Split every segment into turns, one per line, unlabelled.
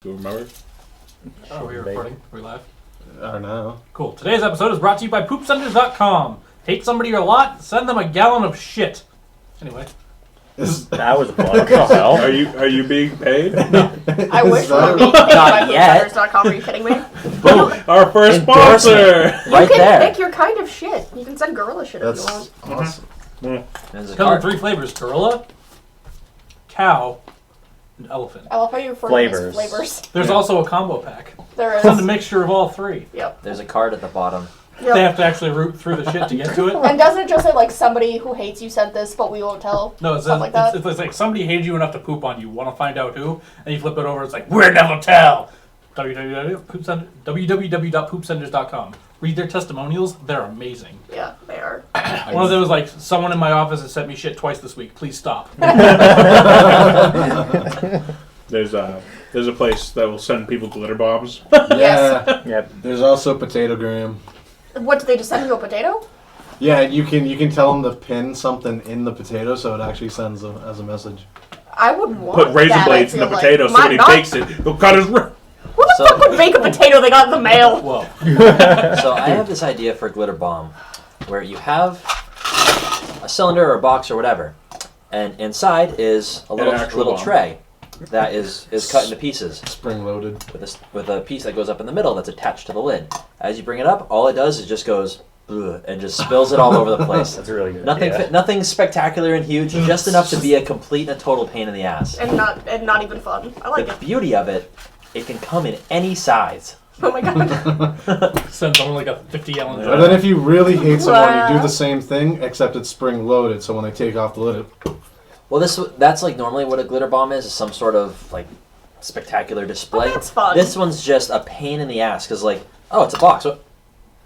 Do you remember?
Are we recording? Are we live?
I don't know.
Cool. Today's episode is brought to you by poopcenters.com. Hate somebody a lot? Send them a gallon of shit. Anyway.
That was a plug. What the hell?
Are you being paid?
No.
I wish we were being paid by poopcenters.com. Are you kidding me?
Boom! Our first sponsor!
You can pick your kind of shit. You can send gorilla shit if you want.
Awesome.
It comes in 3 flavors. Gorilla, cow, and elephant.
I love how you refer to
Flavors.
these flavors.
There's also a combo pack.
There is.
It's a mixture of all 3.
Yep.
There's a card at the bottom.
Yep.
They have to actually root through the shit to get to it.
And doesn't it just say, like, somebody who hates you sent this, but we won't tell?
No, it says,
Something like that?
it's like somebody hated you enough to poop on you. Want to find out who? And you flip it over, it's like, we'll never tell. www.poopcenters.com. Read their testimonials. They're amazing.
Yeah, they are.
One of them was like, someone in my office has sent me shit twice this week. Please stop.
There's a place that will send people glitter bombs.
Yes.
Yep.
There's also Potatogram.
What, do they just send you a potato?
Yeah, you can tell them to pin something in the potato so it actually sends as a message.
I would want
Put razor
that,
blades in the
I feel like.
potato so when he bakes it, he'll cut his...
Who the fuck would bake a potato they got in the mail?
Whoa.
So I have this idea for a glitter bomb where you have a cylinder or a box or whatever, and inside is a little
bomb.
tray that is cut into pieces
Spring loaded.
with a piece that goes up in the middle that's attached to the lid. As you bring it up, all it does is just goes ugh, and just spills it all over the place.
That's a really good.
Nothing spectacular and huge, just enough to be a complete and total pain in the ass.
And not even fun. I like
The
it.
beauty of it, it can come in any size.
Oh my god.
Sends someone like a 50-gallon
And
jar.
then if you really hate someone, you do
Wow.
the same thing, except it's spring loaded, so when they take off the lid,
Well, that's like normally what a glitter bomb is some sort of like spectacular display.
Oh, that's fun.
This one's just a pain in the ass because like, oh, it's a box, and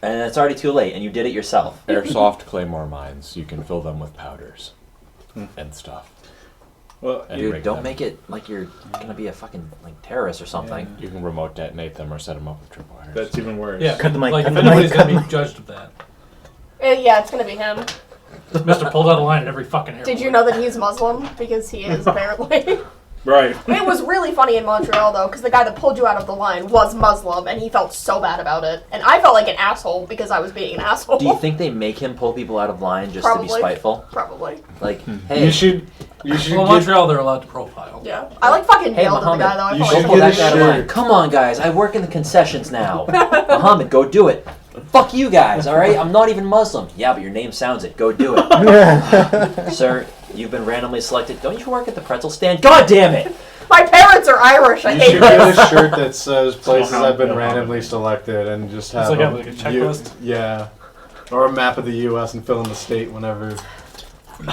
it's already too late, and you did it yourself.
Airsoft claymore mines, you can fill them with powders and stuff.
Well,
And
Dude,
rig
don't
them.
make it like you're gonna be a fucking like terrorist or something.
You can remote detonate them or set them up with tripwires.
that's even worse.
Yeah,
Cut the mic,
like
cut
if
the mic,
anybody's
cut
going
the
to be judged of that.
Yeah, it's gonna be him.
This Mr. pulled out a line at every fucking airport.
Did you know that he's Muslim? Because he is, apparently.
Right.
It was really funny in Montreal, though, because the guy that pulled you out of the line was Muslim, and he felt so bad about it. And I felt like an asshole because I was being an asshole.
Do you think they make him pull people out of line just
Probably.
to be spiteful?
Probably.
Like, hey,
you should
Well, in
get...
Montreal, they're allowed to profile.
Yeah. I like fucking
hey,
yelled at the guy, though. I
you
felt
go
should
like
pull
get
that
a
guy out of line.
shirt.
Come on, guys, I work in the concessions now. Muhammad, go do it. Fuck you guys, all right? I'm not even Muslim. Yeah, but your name sounds it. Go do it. Sir, you've been randomly selected. Don't you work at the pretzel stand? God damn it!
My parents are Irish. I
You
hate
should
this.
get a shirt that says places
Somehow,
I've been
yeah.
randomly selected and just have
like a checklist?
yeah. Or a map of the U.S. and fill in the state whenever.
I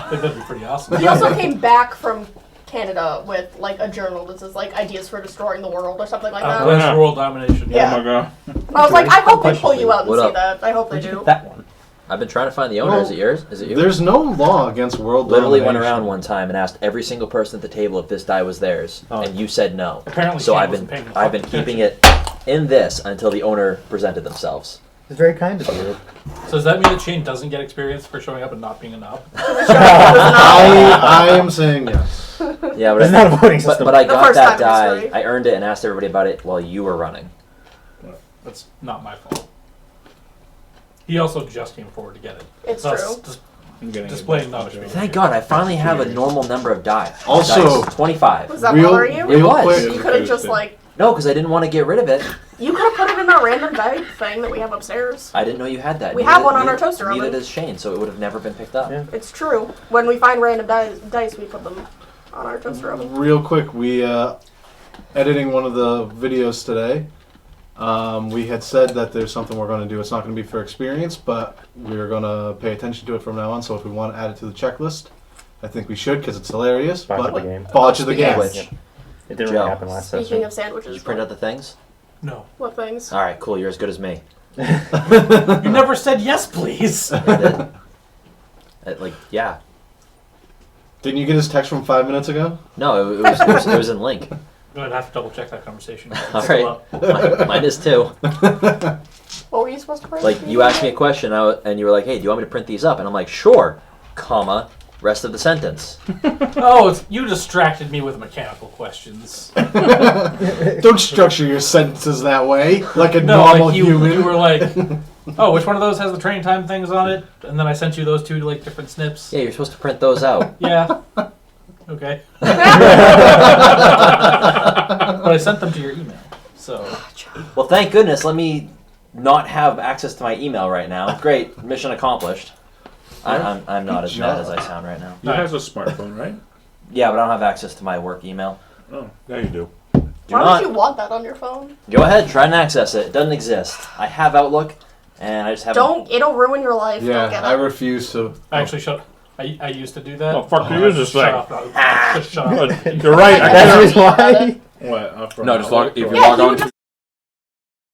think that'd be pretty awesome.
He also came back from Canada with, like, a journal that says, like, ideas for destroying the world or something like that.
British world domination.
Yeah.
Oh my god.
I was like, I hope they pull you out and
What
see
up?
that. I hope they do.
That one.
I've been trying to find the owner.
Well,
Is it yours? Is it you?
There's no law against world
Literally went
domination.
around one time and asked every single person at the table if this die was theirs,
Oh.
and you said no.
Apparently
So
Shane
I've
wasn't
been
paying
I've been
fucking
keeping it in this until the owner presented themselves.
It's very kind of you.
So does that mean that Shane doesn't get experience for showing up and not being a knob?
I am saying yes.
Yeah, but
It's not a voting
but,
system.
but I
The
got
first
that
time in
die.
history.
I earned it and asked everybody about it while you were running.
That's not my fault. He also just came forward to get it.
It's
Thus,
true.
Just
I'm getting
displaying
it.
knowledge.
Thank God, I finally have a normal number of die.
Also-
Dice, 25.
Was that
Real-
bother you?
It was.
quick-
You could have just, like,
No, because I didn't want to get rid of it.
you could have put it in that random bag thing that we have upstairs.
I didn't know you had that.
We
Neither-
have one on
neither-
our toaster
Neither
oven.
does Shane, so it would have never been picked up.
Yeah.
It's true. When we find random dice, we put them on our toaster oven.
Real quick, we editing one of the videos today. We had said that there's something we're going to do. It's not going to be for experience, but we're going to pay attention to it from now on. So if we want to add it to the checklist, I think we should because it's hilarious.
Botch
but
of the game.
Botch of the
Yes.
game.
Which,
It didn't
Joe.
really happen last
Speaking
session.
of sandwiches,
did you print out the things?
No.
what things?
All right, cool. You're as good as me.
You never said yes, please.
I did. Like, yeah.
Didn't you get his text from 5 minutes ago?
No, it was in link.
I'm going to have to double check that conversation.
All right. Mine is too.
What were you supposed to print?
Like, you asked me a question, and you were like, hey, do you want me to print these up? And I'm like, sure, comma, Rest of the sentence.
Oh, you distracted me with mechanical questions.
Don't structure your sentences that way, like a
No,
normal
like
human.
you were like, oh, which one of those has the train time things on it? And then I sent you those two like different snips.
Yeah, you're supposed to print those out.
Yeah. Okay. But I sent them to your email. So.
Well, thank goodness. Let me not have access to my email right now. Great, mission accomplished. I'm not as mad as I sound right now.
He has a smartphone, right?
Yeah, but I don't have access to my work email.
Oh, yeah, you do.
Do
Why
not.
would you want that on your phone?
Go ahead, try and access it. It doesn't exist. I have Outlook, and I just haven't.
Don't. It'll ruin your life. Don't
Yeah,
get
I
it.
refuse to.
I actually shut. I used to do that.
Oh, fuck, you use this
Shut
thing.
up. No, just shut up.
You're right. I
That's
can't.
why.
What?
No, just log. If you
Yeah,
log
he
on
would
to
just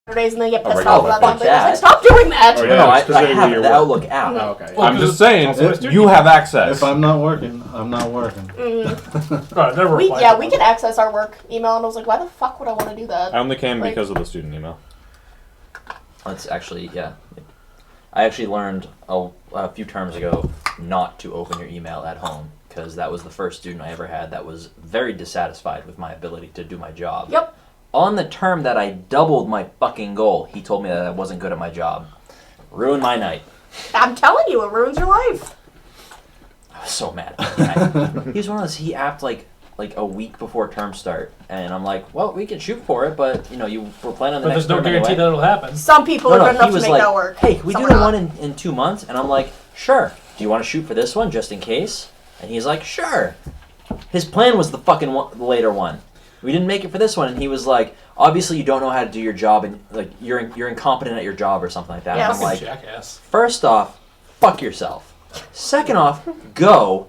Saturdays and they get pissed
right,
off
oh,
about
like
that. But it's like,
that.
stop doing that.
Oh,
No,
yeah,
no, I
specifically
have
your
the
work.
Outlook app.
Oh, okay.
Well,
I'm just saying,
Well,
you have access.
If I'm not working, I'm not working.
Right, never
We
replied to
we
them.
can access our work email, and I was like, why the fuck would I want to do that?
I only can
Like-
because of the student email.
That's actually, yeah. I actually learned a few terms ago not to open your email at home because that was the first student I ever had that was very dissatisfied with my ability to do my job.
Yep.
On the term that I doubled my fucking goal, he told me that I wasn't good at my job. Ruined my night.
I'm telling you, it ruins your life.
I was so mad. He was one of those, he apped like a week before term start, and I'm like, well, we can shoot for it, but you know, you were planning on the
But
next
there's no
term
guarantee
anyway.
that it'll happen.
Some people
No,
are good
he
enough to
was
make
like,
that work.
hey, can we
Some
do
are
the
not.
one in 2 months? And I'm like, sure. Do you want to shoot for this one just in case? And he's like, sure. His plan was the fucking the later one. We didn't make it for this one, and he was like, obviously you don't know how to do your job, and like you're incompetent at your job or something like that.
Yes.
And I'm like,
Jackass.
first off, fuck yourself. Second off, go.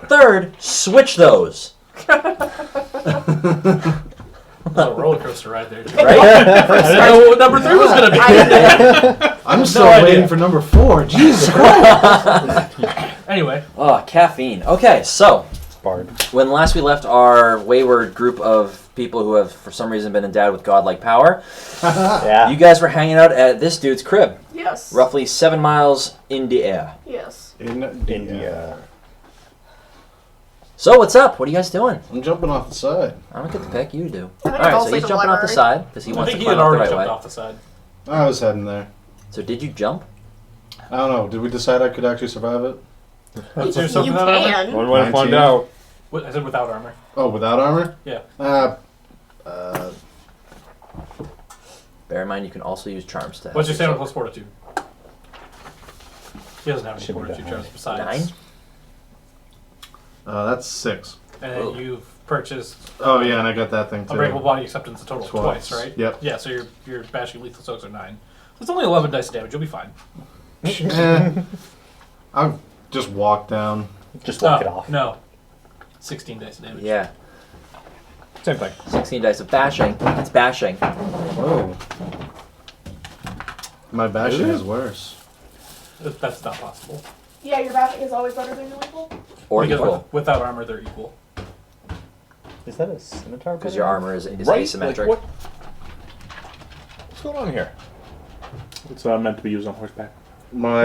Third, switch those.
That was a roller coaster ride there. Too.
Right?
I didn't know what number 3 was going to be.
I'm still
idea.
waiting for number 4. Jesus Christ.
Anyway,
Oh, caffeine. Okay, so
Bard.
when last we left our wayward group of people who have for some reason been endowed with godlike power,
Yeah.
you guys were hanging out at this dude's crib,
Yes.
roughly 7 miles in the air.
Yes.
In
India.
So what's up? What are you guys doing?
I'm jumping off the side.
I don't get the pick. You do.
I think
All
it's
right,
all
so
safe
he's
in the
jumping off the
library.
side because he
I
wants
think
to
he had
climb up the
already
right
jumped
way.
off the side.
I was heading there.
So did you jump?
I don't know. Did we decide I could actually survive it?
Let's do
You
something without armor.
can.
One way to find
19.
out.
I said without armor.
Oh, without armor?
Yeah.
Bear in mind, you can also use charms to.
What's your
help
stamina plus fortitude? He doesn't have any
Should be
fortitude
that
charms
high.
besides.
9?
That's 6.
And then
Oh.
you've purchased
Oh, yeah, and I got that thing too.
Unbreakable Body Acceptance a total of
Twice.
twice, right?
Yep.
Yeah, so your bashing lethal soaks are 9. So it's only 11 dice of damage. You'll be fine.
I'll just walk down.
Just walk it off.
No. 16 dice of damage.
Yeah.
Same thing.
16 dice of bashing. It's bashing.
Whoa. My bashing is worse.
That's not possible.
Yeah, your bashing is always better than your lethal.
Or
because
equal.
without armor, they're equal.
Is that a scimitar?
Because your armor is
Right?
asymmetric.
Like, what's going on here?
It's meant to be used on horseback.
My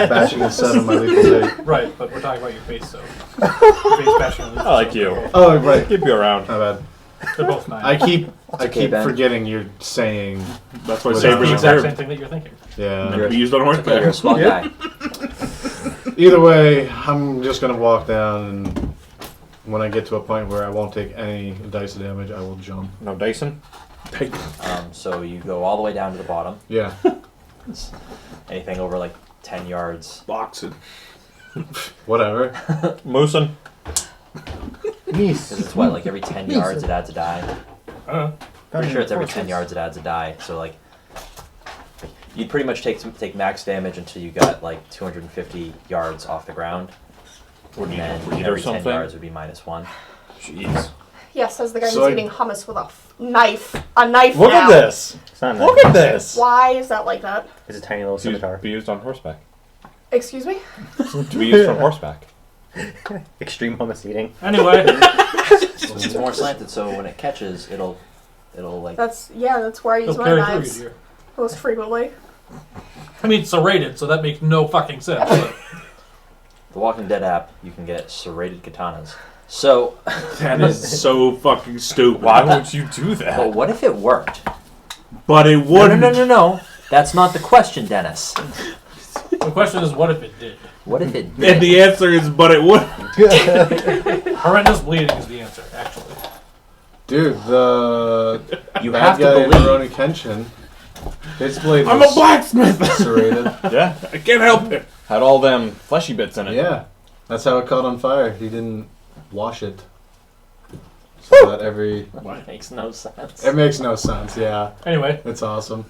bashing is 7, my lethal 8.
Right, but we're talking about your base, so. Your base bashing and lethal
I like
soaks
you.
are both-
Oh, right.
Keep you around.
My bad.
They're both 9.
I keep
okay, Ben.
forgetting you're saying.
That's why
Well,
It's the
sabers are
exact
there.
same thing that you're thinking.
Yeah.
Meant to be used on
Okay, you're a
horseback.
small guy.
Either way, I'm just gonna walk down, and when I get to a point where I won't take any dice of damage, I will jump.
No Dyson?
So you go all the way down to the bottom.
Yeah.
Anything over like 10 yards.
Boxing.
Whatever.
Moosin?
Because it's what, like every 10 yards it adds a die. Pretty sure it's every 10 yards it adds a die. So like, you'd pretty much take max damage until you got like 250 yards off the ground.
Would
And
you
then
read or
every 10
something?
yards would be -1.
Jeez.
Yeah, says the guy
So
who's
I-
eating hummus with a knife. A knife
Look
now.
at this!
It's not
Look
nice.
at this!
Why is that like that?
It's a tiny little
To use-
scimitar.
be used on horseback.
Excuse me?
To be used on horseback.
Extreme hummus eating.
Anyway,
It's more slanted, so when it catches, it'll like.
That's where I use
he'll
my
carry
knives
through you.
most frequently.
I mean, it's serrated, so that makes no fucking sense. But
The Walking Dead app, you can get serrated katanas. So,
That is so fucking stupid.
Why would you do
but
that?
what if it worked?
But it
No,
wouldn't.
no. That's not the question, Dennis.
The question is, what if it did?
What if it
And
did?
the answer is, but it wouldn't.
Horrendous bleeding is the answer, actually.
Dude, the
You
bad
have to
guy in
believe.
Rurouni Kenshin, his blade
I'm a
was
blacksmith.
serrated.
Yeah.
I can't help it.
Had all them fleshy bits in it.
Yeah, that's how it caught on fire. He didn't wash it. So that
Makes no sense.
it makes no sense. Yeah,
Anyway.
it's awesome.